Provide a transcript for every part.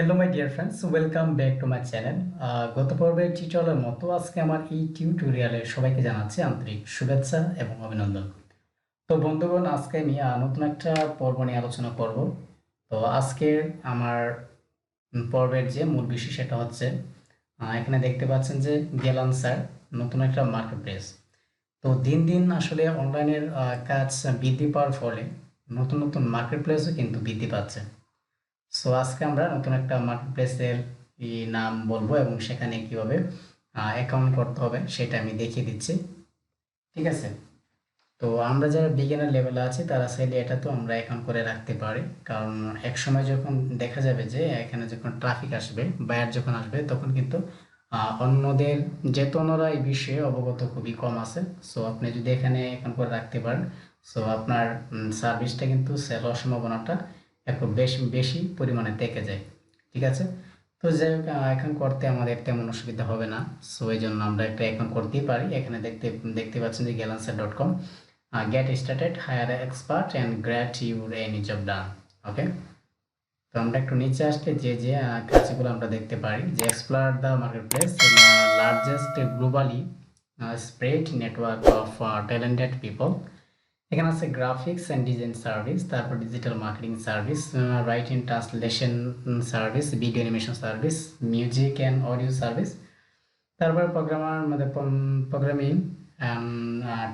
Hello my dear friends, welcome back to my channel. গত পর্বের টিউটোরিয়ালের মতো আজকে আমার এই টিউটোরিয়ালে সবাইকে জানাচ্ছি আন্তরিক শুভেচ্ছা এবং অভিনন্দন। তো বন্ধুগণ, আজকে আমি নতুন একটা পর্ব নিয়ে আলোচনা করব। তো আজকের আমার পর্বের যে মূল বিষয় সেটা হচ্ছে এখানে দেখতে পাচ্ছেন যে গেলান্সার নতুন একটা মার্কেট প্লেস। তো দিন দিন আসলে অনলাইনের কাজ বৃদ্ধি পাওয়ার ফলে নতুন নতুন মার্কেট প্লেসও কিন্তু বৃদ্ধি পাচ্ছে। সো আজকে আমরা নতুন একটা মার্কেট প্লেসের নাম বলবো এবং সেখানে কিভাবে অ্যাকাউন্ট করতে হবে সেটা আমি দেখিয়ে দিচ্ছি। ঠিক আছে? তো আমরা যারা বিগিনার লেভেলে আছি তারা চাইলে এটা তো আমরা অ্যাকাউন্ট করে রাখতে পারি, কারণ এক সময় যখন দেখা যাবে যে এখানে যখন ট্রাফিক আসবে, বায়ার যখন আসবে, তখন কিন্তু অন্যদের যেহেতু ওনারা এই বিষয়ে অবগত খুবই কম আছে। সো আপনি যদি এখানে অ্যাকাউন্ট করে রাখতে পারেন, সো আপনার সার্ভিসটা কিন্তু সেল হওয়ার সম্ভাবনাটা একটু বেশি বেশি পরিমাণে থেকে যায়। ঠিক আছে? তো যাই হোক, অ্যাকাউন্ট করতে আমাদের তেমন অসুবিধা হবে না। সো এই জন্য আমরা একটা অ্যাকাউন্ট করতেই পারি। এখানে দেখতে পাচ্ছেন যে gelancer.com, get started, hire an expert and get your any job done. ওকে, তো আমরা একটু নিচে আসলে যে যে কাজগুলো আমরা দেখতে পারি যে explore the market place, largest globally spread network of talented people. এখানে আছে গ্রাফিক্স অ্যান্ড ডিজাইন সার্ভিস, তারপর digital marketing service, writing translation service, video animation service, music and audio service, তারপর প্রোগ্রামিং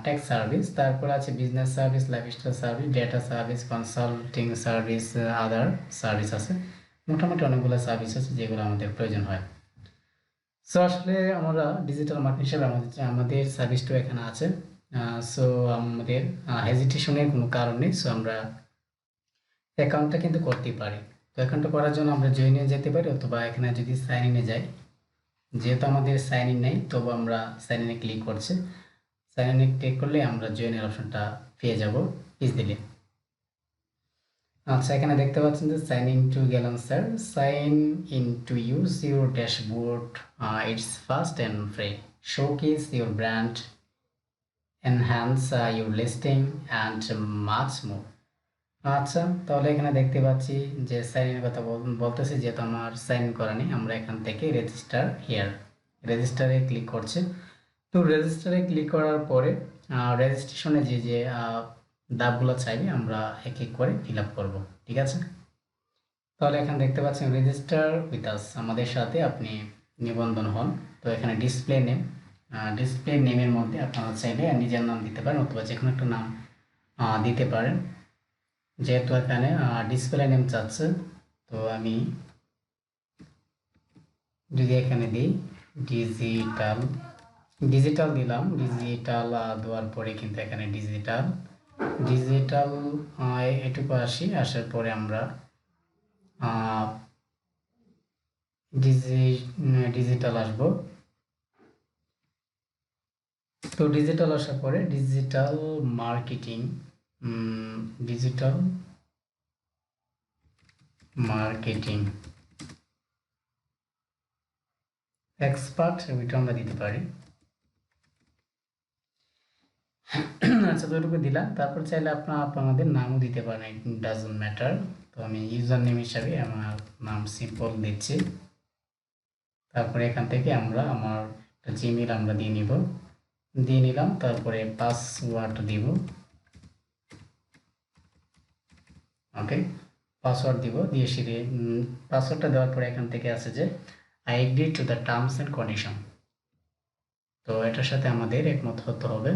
টেক সার্ভিস, তারপর আছে business service, lifestyle service, data service, consulting service, আদার service আছে। মোটামুটি অনেকগুলো service আছে যেগুলো আমাদের প্রয়োজন হয়। সো আসলে আমরা ডিজিটাল মার্কেটিং হিসেবে আমাদের সার্ভিসটাও এখানে আছে। সো আমাদের হেজিটেশনের কোনো কারণ নেই। সো আমরা অ্যাকাউন্টটা কিন্তু করতেই পারি। তো অ্যাকাউন্টটা করার জন্য আমরা জয়েনে যেতে পারি, অথবা এখানে যদি সাইন ইনে যাই, যেহেতু আমাদের সাইন ইন নেই তবু আমরা সাইন ইনে ক্লিক করছি। সাইন ইনে ক্লিক করলে আমরা জয়েনের অপশনটা পেয়ে যাব ইজিলি। আচ্ছা, এখানে দেখতে পাচ্ছেন যে sign in to Gelancer, sign in to use your dashboard, it's fast and free, showcase your brand, enhance your listing and much more. আচ্ছা, তাহলে এখানে দেখতে পাচ্ছি যে সাইন ইনের কথা বলতেছে, যেহেতু আমার সাইন করা নেই, আমরা এখান থেকে রেজিস্টার হিয়ার, রেজিস্টারে ক্লিক করছে। তো রেজিস্টারে ক্লিক করার পরে রেজিস্ট্রেশনে যে যে ধাপগুলো চাইবে আমরা এক এক করে ফিল আপ করবো। ঠিক আছে? তাহলে এখানে দেখতে পাচ্ছেন রেজিস্টার উইথ আস, আমাদের সাথে আপনি নিবন্ধন হন। তো এখানে ডিসপ্লে নেমের মধ্যে আপনারা চাইলে নিজের নাম দিতে পারেন, অথবা যে কোনো একটা নাম দিতে পারেন। যেহেতু এখানে ডিসপ্লে নেম চাচ্ছে, তো আমি যদি এখানে দিই ডিজিটাল ডিজিটাল দিলাম, ডিজিটাল দেওয়ার পরে কিন্তু এখানে ডিজিটাল এটুকু আসার পরে আমরা ডিজিটাল আসবো। তো ডিজিটাল আসার পরে digital marketing, digital marketing expert, ওইটা আমরা দিতে পারি। আচ্ছা, তোটুকু দিলাম। তারপর চাইলে আপনাদের নামও দিতে পারেন, ইট ডাজন্ট ম্যাটার। তো আমি ইউজার নেম হিসাবে আমার নাম সিম্পল দিচ্ছি। তারপরে এখান থেকে আমরা আমার জিমেইল আমরা দিয়ে নিলাম। তারপরে পাসওয়ার্ড দিব। ওকে, পাসওয়ার্ড দিব, দিয়ে সেরে পাসওয়ার্ডটা দেওয়ার পরে এখান থেকে আছে যে I agree to the terms and condition. তো এটার সাথে আমাদের একমত হতে হবে।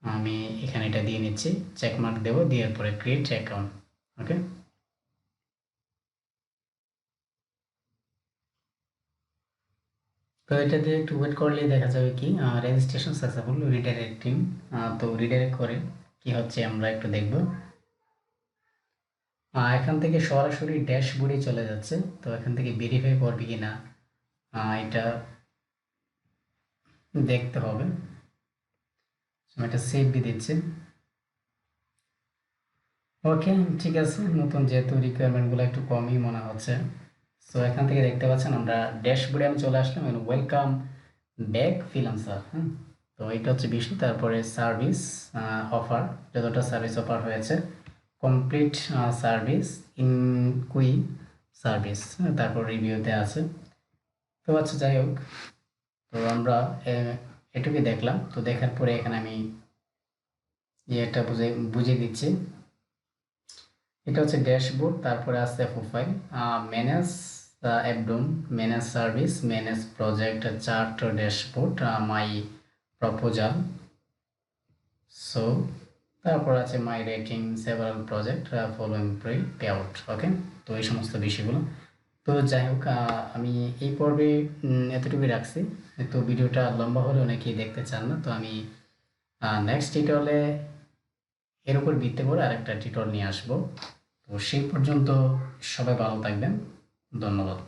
আমি এখানে এটা দিয়ে নিচ্ছি, চেকমার্ক দেবো, দেওয়ার পরে ক্রিয়েট অ্যাকাউন্ট। ওকে, তো এটা দিয়ে একটু ওয়েট করলেই দেখা যাবে কি রেজিস্ট্রেশন সাকসেসফুল, রিডাইরেক্টিং। তো রিডাইরেক্ট করে কি হচ্ছে আমরা একটু দেখব। এখান থেকে সরাসরি ড্যাশবোর্ডে চলে যাচ্ছে। তো এখান থেকে ভেরিফাই করবে কি না এটা দেখতে হবে। এটা সেভ দিয়ে দিচ্ছি। ওকে, ঠিক আছে। নতুন যেহেতু রিকোয়ারমেন্টগুলো একটু কমই মনে হচ্ছে। সো এখান থেকে দেখতে পাচ্ছেন আমরা ড্যাশবোর্ডে আমি চলে আসলাম, ওয়েলকাম ব্যাক ফ্রিল্যান্সার। হ্যাঁ, তো এটা হচ্ছে বিষয়। তারপরে সার্ভিস অফার, যতটা সার্ভিস অফার হয়েছে, কমপ্লিট সার্ভিস ইনকুই সার্ভিস, তারপর রিভিউতে আছে। তো আচ্ছা, যাই হোক, তো আমরা এটুকুই দেখলাম। তো দেখার পরে এখানে আমি এটা বুঝিয়ে দিচ্ছি। এটা হচ্ছে ড্যাশবোর্ড, তারপরে আছে profile, manage addon, manage service, manage project, chart, dashboard, my proposal, so তারপর আছে my rating, several project, following pre pay out. Okay, তো এই সমস্ত বিষয়গুলো। তো যাই হোক, আমি এই পর্বে এতটুকুই রাখছি। তো ভিডিওটা লম্বা হলে অনেকেই দেখতে চান না, তো আমি নেক্সট টিউটোরিয়ালে এর উপর ভিত্তি করে আরেকটা টিউটোরিয়াল নিয়ে আসবো। তো সেই পর্যন্ত সবাই ভালো থাকবেন। ধন্যবাদ।